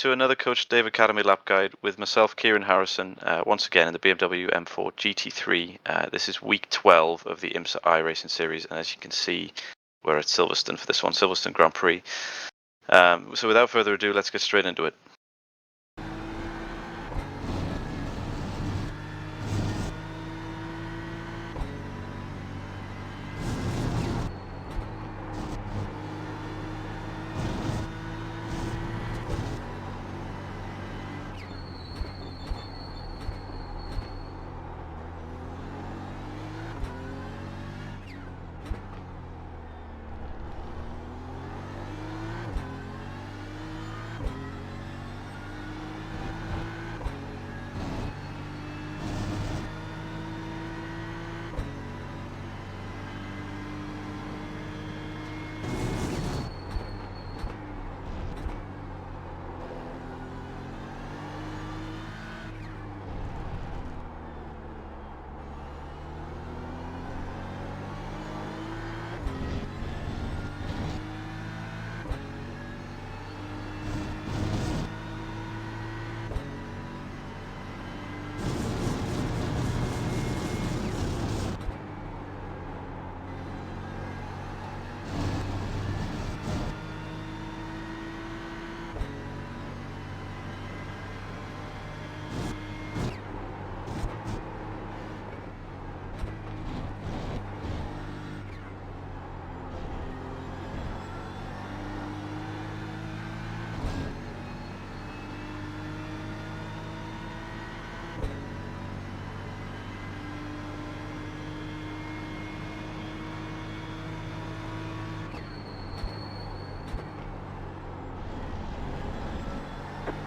to another Coach Dave Academy lap guide with myself, Kieran Harrison, once again in the BMW M4 GT3. This is week 12 of the IMSA iRacing series, and as you can see, we're at Silverstone for this one, Silverstone Grand Prix. So without further ado, let's get straight into it.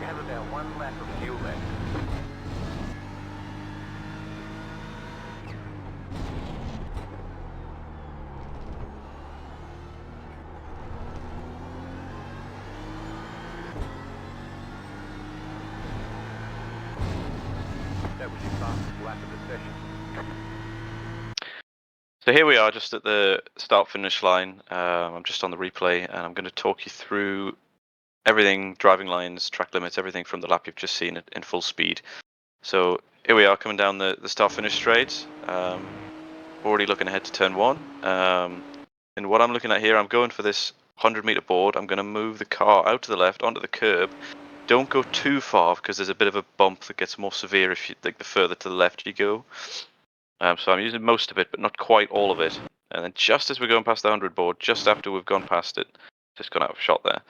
About 1 lap of fuel left. That was your fastest lap of the session. So here we are, just at the start-finish line. I'm just on the replay, and I'm going to talk you through everything, driving lines, track limits, everything from the lap you've just seen in full speed. So here we are coming down the start-finish straight. Already looking ahead to turn 1. And what I'm looking at here, I'm going for this 100-meter board. I'm going to move the car out to the left onto the curb. Don't go too far because there's a bit of a bump that gets more severe if you the further to the left you go. So I'm using most of it, but not quite all of it. And then just as we're going past the 100 board, just after we've gone past it, just gone out of shot there.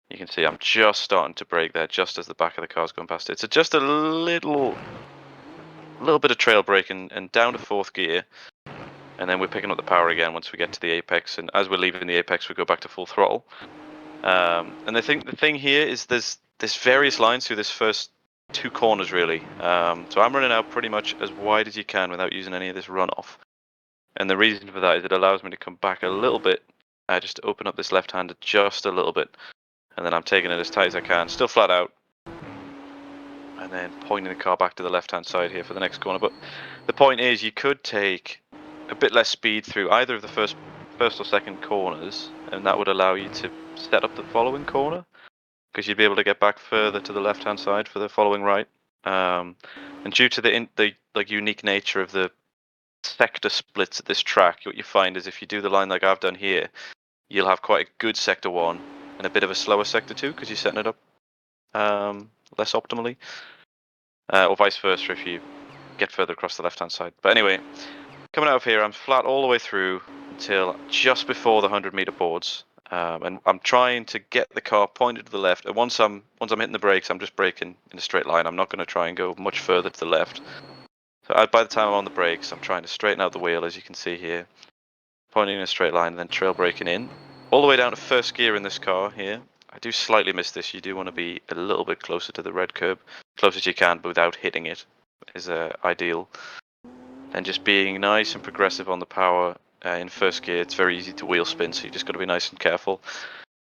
You can see I'm just starting to brake there, just as the back of the car's going past it. So just a little bit of trail brake and down to 4th gear. And then we're picking up the power again once we get to the apex. And as we're leaving the apex, we go back to full throttle. And I think the thing here is there's various lines through this first 2 corners, really. So I'm running out pretty much as wide as you can without using any of this runoff. And the reason for that is it allows me to come back a little bit, just to open up this left-hander just a little bit. And then I'm taking it as tight as I can, still flat out. And then pointing the car back to the left-hand side here for the next corner. But the point is, you could take a bit less speed through either of the first or second corners, and that would allow you to set up the following corner, because you'd be able to get back further to the left-hand side for the following right. And due to the unique nature of the sector splits at this track, what you find is if you do the line like I've done here, you'll have quite a good sector 1 and a bit of a slower sector 2 because you're setting it up less optimally, or vice versa if you get further across the left-hand side. But anyway, coming out of here, I'm flat all the way through until just before the 100-meter boards, and I'm trying to get the car pointed to the left. And once I'm hitting the brakes, I'm just braking in a straight line. I'm not going to try and go much further to the left. So by the time I'm on the brakes, I'm trying to straighten out the wheel, as you can see here, pointing in a straight line and then trail braking in, all the way down to 1st gear in this car here. I do slightly miss this. You do want to be a little bit closer to the red curb, close as you can, but without hitting it is ideal. And just being nice and progressive on the power in 1st gear. It's very easy to wheel spin, so you just got to be nice and careful.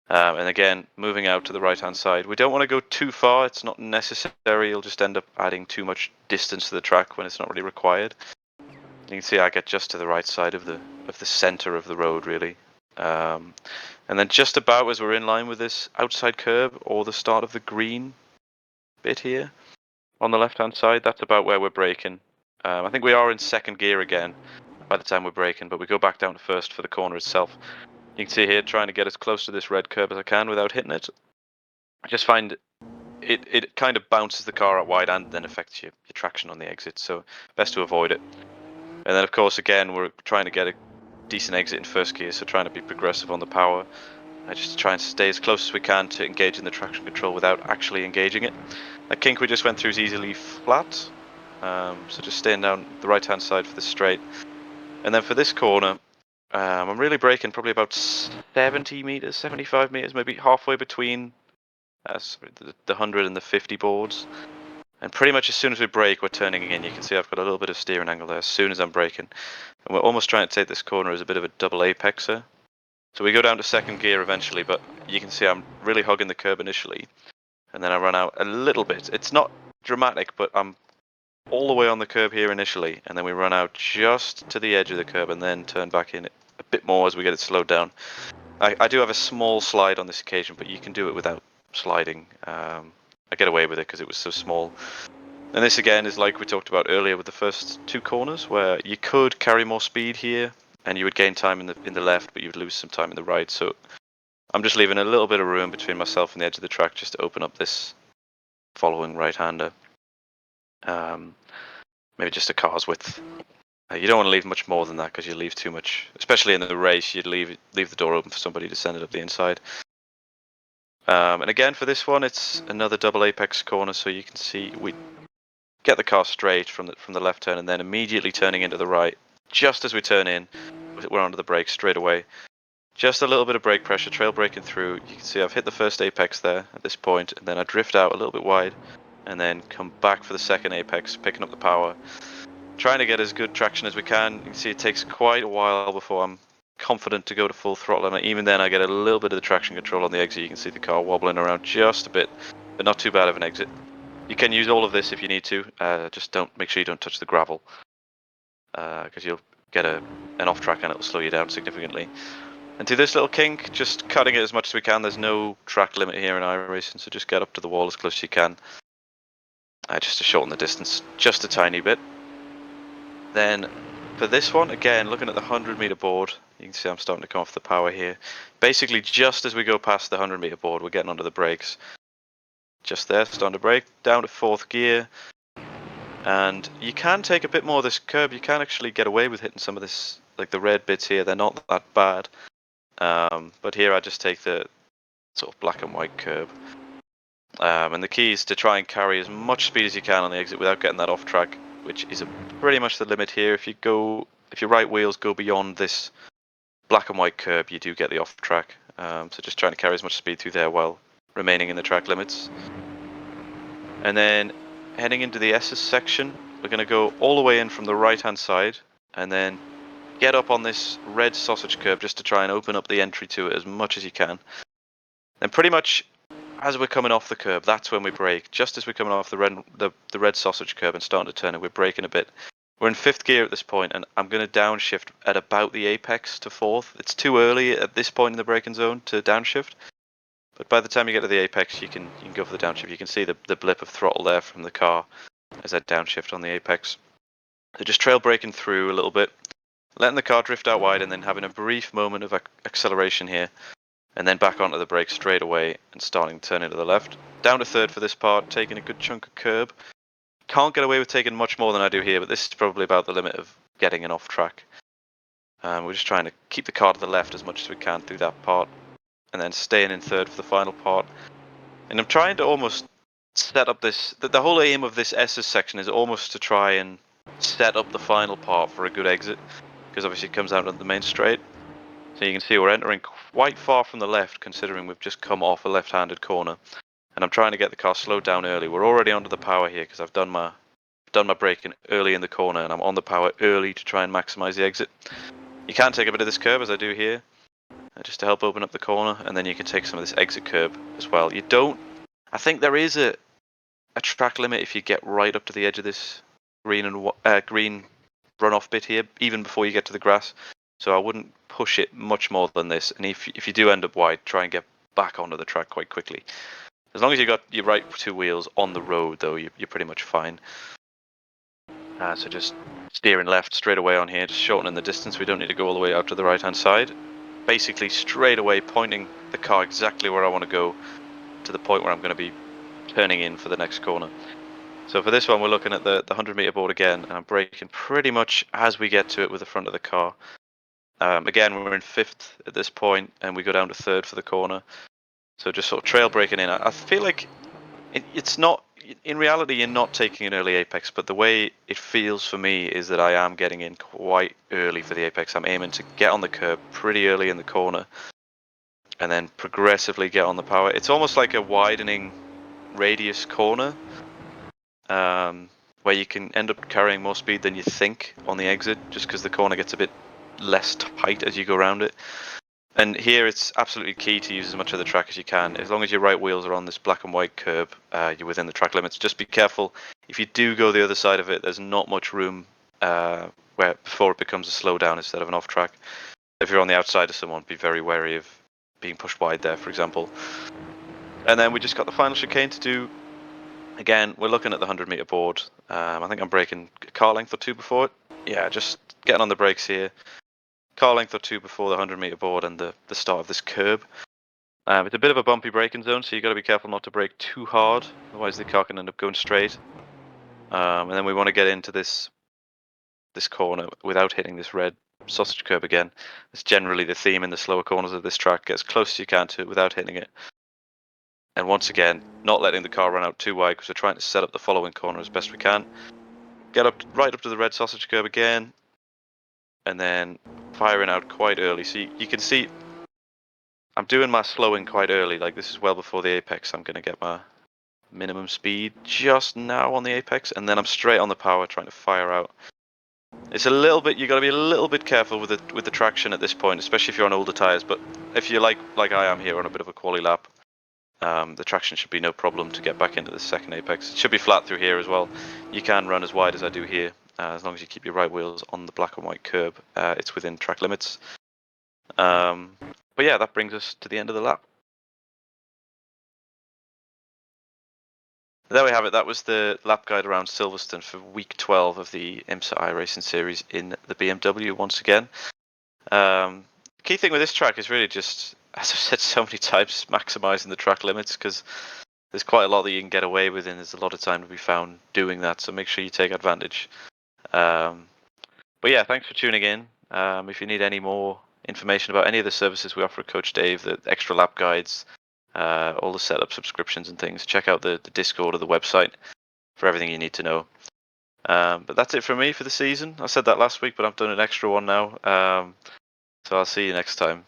And again, moving out to the right-hand side. We don't want to go too far. It's not necessary. You'll just end up adding too much distance to the track when it's not really required. You can see I get just to the right side of the center of the road, really. And then just about as we're in line with this outside curb or the start of the green bit here on the left hand side, that's about where we're braking. I think we are in second gear again by the time we're braking, but we go back down to first for the corner itself. You can see here trying to get as close to this red curb as I can without hitting it. I just find it kind of bounces the car out wide and then affects your traction on the exit, so best to avoid it. And then of course again we're trying to get a decent exit in first gear, so trying to be progressive on the power. Just try and stay as close as we can to engage in the traction control without actually engaging it. That kink we just went through is easily flat, so just staying down the right hand side for the straight. And then for this corner, I'm really braking probably about 70 meters, 75 meters, maybe halfway between the 100 and the 50 boards. And pretty much as soon as we brake, we're turning in. You can see I've got a little bit of steering angle there as soon as I'm braking. And we're almost trying to take this corner as a bit of a double apexer. So we go down to second gear eventually, but you can see I'm really hugging the curb initially. And then I run out a little bit. It's not dramatic, but I'm all the way on the curb here initially. And then we run out just to the edge of the curb and then turn back in a bit more as we get it slowed down. I do have a small slide on this occasion, but you can do it without sliding. I get away with it because it was so small. And this again is like we talked about earlier with the first two corners, where you could carry more speed here and you would gain time in the left, but you would lose some time in the right. So I'm just leaving a little bit of room between myself and the edge of the track just to open up this following right-hander. Maybe just a car's width. You don't want to leave much more than that because you leave too much, especially in the race. You'd leave the door open for somebody to send it up the inside. And again for this one, it's another double apex corner, so you can see we get the car straight from the left turn and then immediately turning into the right. Just as we turn in, we're onto the brakes straight away. Just a little bit of brake pressure, trail braking through. You can see I've hit the first apex there at this point, and then I drift out a little bit wide, and then come back for the second apex, picking up the power. Trying to get as good traction as we can. You can see it takes quite a while before I'm confident to go to full throttle, and even then I get a little bit of the traction control on the exit. You can see the car wobbling around just a bit, but not too bad of an exit. You can use all of this if you need to, just make sure you don't touch the gravel, because you'll get an off track and it'll slow you down significantly. And to this little kink, just cutting it as much as we can. There's no track limit here in iRacing, so just get up to the wall as close as you can, just to shorten the distance just a tiny bit. Then for this one, again, looking at the 100-meter board, you can see I'm starting to come off the power here. Basically, just as we go past the 100-meter board, we're getting onto the brakes. Just there, starting to brake, down to fourth gear. And you can take a bit more of this curb. You can actually get away with hitting some of this, like the red bits here. They're not that bad. But here I just take the sort of black and white curb. And the key is to try and carry as much speed as you can on the exit without getting that off track, which is pretty much the limit here. If your right wheels go beyond this black and white curb, you do get the off track. So just trying to carry as much speed through there while remaining in the track limits. And then heading into the S's section, we're going to go all the way in from the right hand side and then get up on this red sausage curb just to try and open up the entry to it as much as you can. Then pretty much as we're coming off the curb, that's when we brake. Just as we're coming off the red sausage curb and starting to turn it, we're braking a bit. We're in fifth gear at this point, and I'm going to downshift at about the apex to fourth. It's too early at this point in the braking zone to downshift, but by the time you get to the apex, you can go for the downshift. You can see the blip of throttle there from the car as I downshift on the apex. So just trail braking through a little bit, letting the car drift out wide, and then having a brief moment of acceleration here. And then back onto the brakes straight away and starting to turn into the left. Down to third for this part, taking a good chunk of curb. Can't get away with taking much more than I do here, but this is probably about the limit of getting an off track. We're just trying to keep the car to the left as much as we can through that part, and then staying in third for the final part. And I'm trying to almost set up this, the whole aim of this S's section is almost to try and set up the final part for a good exit, because obviously it comes out on the main straight. So you can see we're entering quite far from the left, considering we've just come off a left-handed corner. And I'm trying to get the car slowed down early. We're already onto the power here because I've done my braking early in the corner, and I'm on the power early to try and maximize the exit. You can take a bit of this curb as I do here, just to help open up the corner, and then you can take some of this exit curb as well. I think there is a track limit if you get right up to the edge of this green runoff bit here, even before you get to the grass. So I wouldn't push it much more than this. And if you do end up wide, try and get back onto the track quite quickly. As long as you got your right two wheels on the road, though, you're pretty much fine. So just steering left straight away on here, just shortening the distance. We don't need to go all the way out to the right-hand side. Basically, straight away pointing the car exactly where I want to go, to the point where I'm going to be turning in for the next corner. So for this one, we're looking at the 100-meter board again, and I'm braking pretty much as we get to it with the front of the car. Again, we're in 5th at this point, and we go down to 3rd for the corner. So just sort of trail braking in. I feel like it's not, in reality, you're not taking an early apex, but the way it feels for me is that I am getting in quite early for the apex. I'm aiming to get on the curb pretty early in the corner, and then progressively get on the power. It's almost like a widening radius corner, where you can end up carrying more speed than you think on the exit, just because the corner gets a bit less tight as you go around it. And here it's absolutely key to use as much of the track as you can. As long as your right wheels are on this black and white curb, you're within the track limits. Just be careful. If you do go the other side of it, there's not much room where before it becomes a slowdown instead of an off track. If you're on the outside of someone, be very wary of being pushed wide there, for example. And then we just got the final chicane to do. Again, we're looking at the 100-meter board. I think I'm braking a car length or two before it. Yeah, just getting on the brakes here. Car length or two before the 100-meter board and the start of this curb. It's a bit of a bumpy braking zone, so you've got to be careful not to brake too hard, otherwise the car can end up going straight. And then we want to get into this corner without hitting this red sausage curb again. It's generally the theme in the slower corners of this track. Get as close as you can to it without hitting it. And once again, not letting the car run out too wide, because we're trying to set up the following corner as best we can. Get up right up to the red sausage curb again, and then firing out quite early. So you can see I'm doing my slowing quite early. Like, this is well before the apex. I'm going to get my minimum speed just now on the apex, and then I'm straight on the power trying to fire out. It's a little bit, you got to be a little bit careful with the traction at this point, especially if you're on older tires. But if you're like I am here on a bit of a quali lap, the traction should be no problem to get back into the second apex. It should be flat through here as well. You can run as wide as I do here, as long as you keep your right wheels on the black and white curb. It's within track limits. But yeah, that brings us to the end of the lap. There we have it. That was the lap guide around Silverstone for week 12 of the IMSA iRacing series in the BMW once again. Key thing with this track is really just, as I've said so many times, maximising the track limits, because there's quite a lot that you can get away with, and there's a lot of time to be found doing that, so make sure you take advantage. But yeah, thanks for tuning in. If you need any more information about any of the services we offer at Coach Dave, the extra lap guides, all the setup subscriptions and things, check out the Discord or the website for everything you need to know. But that's it from me for the season. I said that last week, but I've done an extra one now. So I'll see you next time.